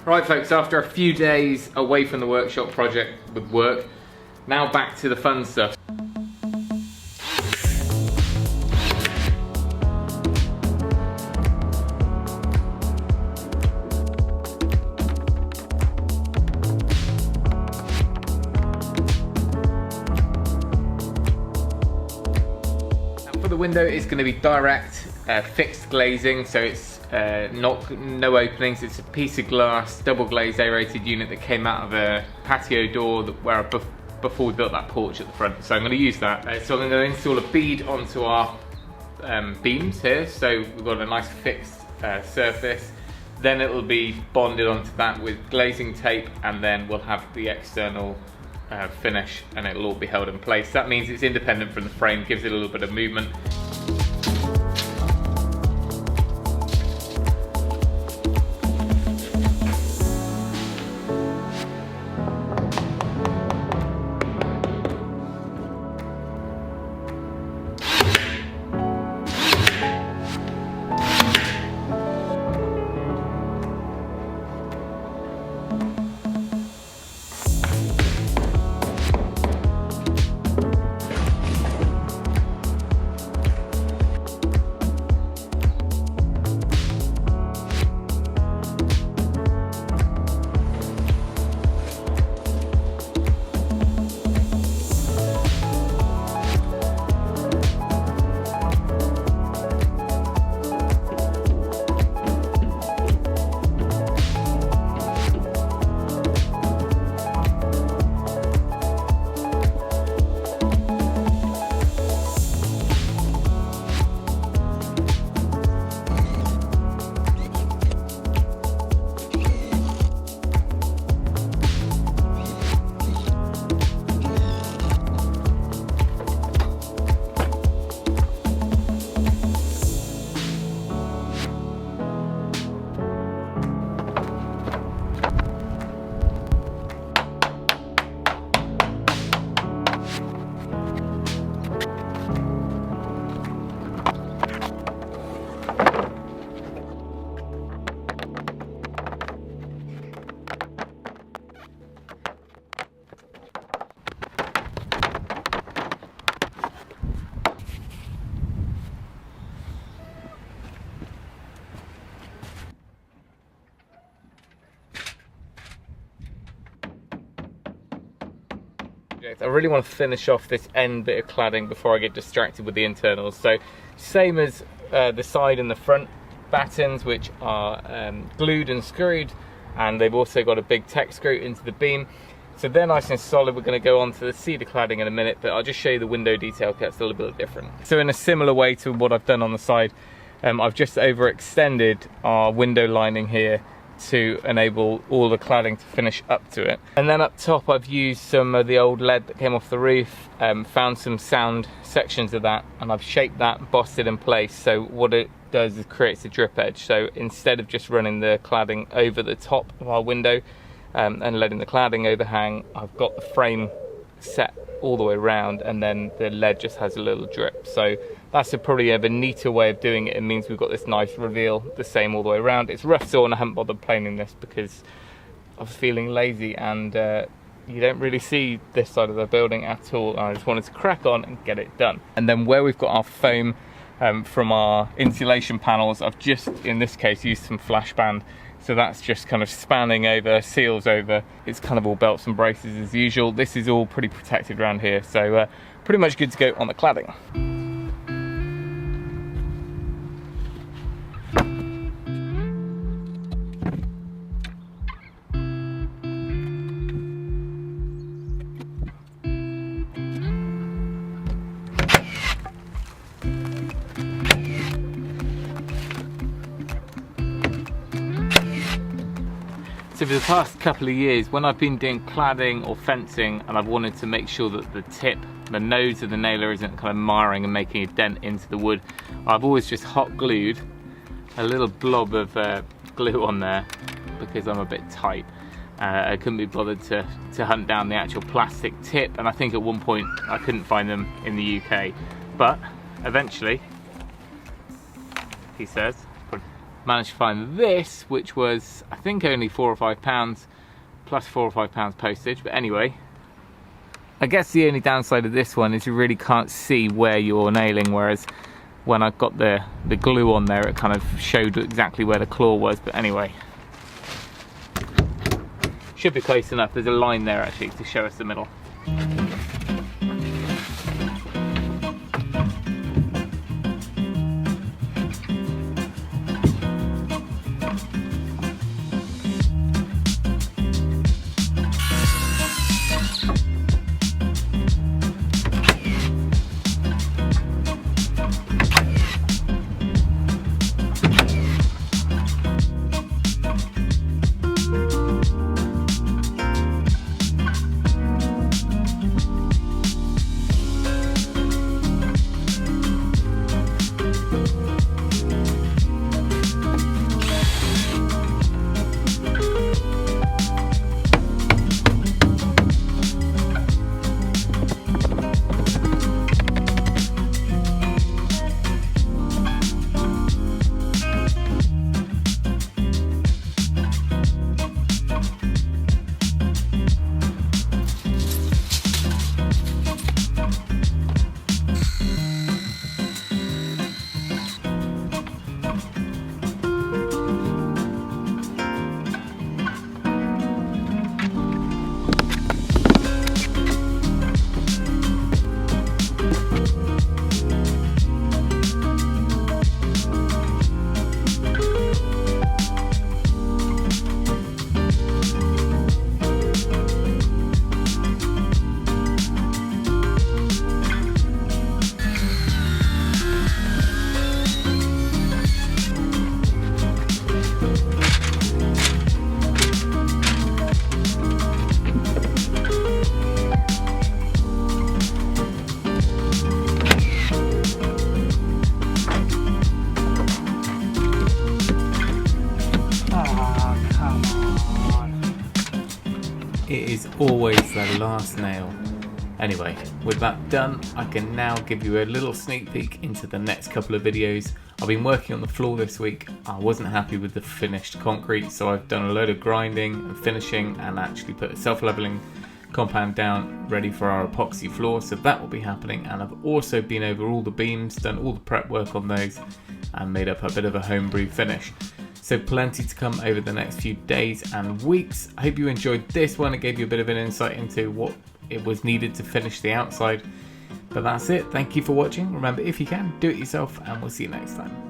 Right folks, after a few days away from the workshop project with work, now back to the fun stuff. For the window, it's going to be direct fixed glazing, so it's no openings. It's a piece of glass, double glazed aerated unit that came out of a patio door where before we built that porch at the front. So I'm going to use that. So I'm going to install a bead onto our beams here, so we've got a nice fixed surface. Then it will be bonded onto that with glazing tape, and then we'll have the external finish, and it'll all be held in place. That means it's independent from the frame, gives it a little bit of movement. I really want to finish off this end bit of cladding before I get distracted with the internals. So same as the side and the front battens, which are glued and screwed, and they've also got a big tech screw into the beam. So they're nice and solid. We're going to go on to the cedar cladding in a minute, but I'll just show you the window detail because it's a little bit different. So in a similar way to what I've done on the side, I've just overextended our window lining here to enable all the cladding to finish up to it. And then up top I've used some of the old lead that came off the roof, found some sound sections of that, and I've shaped that, bossed it in place. So what it does is creates a drip edge. So instead of just running the cladding over the top of our window and letting the cladding overhang, I've got the frame set all the way around, and then the lead just has a little drip. So that's probably a neater way of doing it. It means we've got this nice reveal, the same all the way around. It's rough sawn, I haven't bothered planing this because I'm feeling lazy, and you don't really see this side of the building at all. I just wanted to crack on and get it done. And then where we've got our foam from our insulation panels, I've just, in this case, used some flash band. So that's just kind of spanning over, seals over. It's kind of all belts and braces as usual. This is all pretty protected around here, so pretty much good to go on the cladding. So for the past couple of years, when I've been doing cladding or fencing and I've wanted to make sure that the tip, the nose of the nailer isn't kind of marring and making a dent into the wood, I've always just hot glued a little blob of glue on there because I'm a bit tight. I couldn't be bothered to hunt down the actual plastic tip, and I think at one point I couldn't find them in the UK. But eventually, he says, managed to find this, which was I think only £4 or £5 plus £4 or £5 postage. But anyway, I guess the only downside of this one is you really can't see where you're nailing, whereas when I got the glue on there, it kind of showed exactly where the claw was. But anyway, should be close enough. There's a line there actually to show us the middle. It is always the last nail. Anyway, with that done, I can now give you a little sneak peek into the next couple of videos. I've been working on the floor this week. I wasn't happy with the finished concrete, so I've done a load of grinding and finishing and actually put a self-leveling compound down ready for our epoxy floor, so that will be happening. And I've also been over all the beams, done all the prep work on those and made up a bit of a homebrew finish. So plenty to come over the next few days and weeks. I hope you enjoyed this one. It gave you a bit of an insight into what it was needed to finish the outside. But that's it. Thank you for watching. Remember, if you can, do it yourself, and we'll see you next time.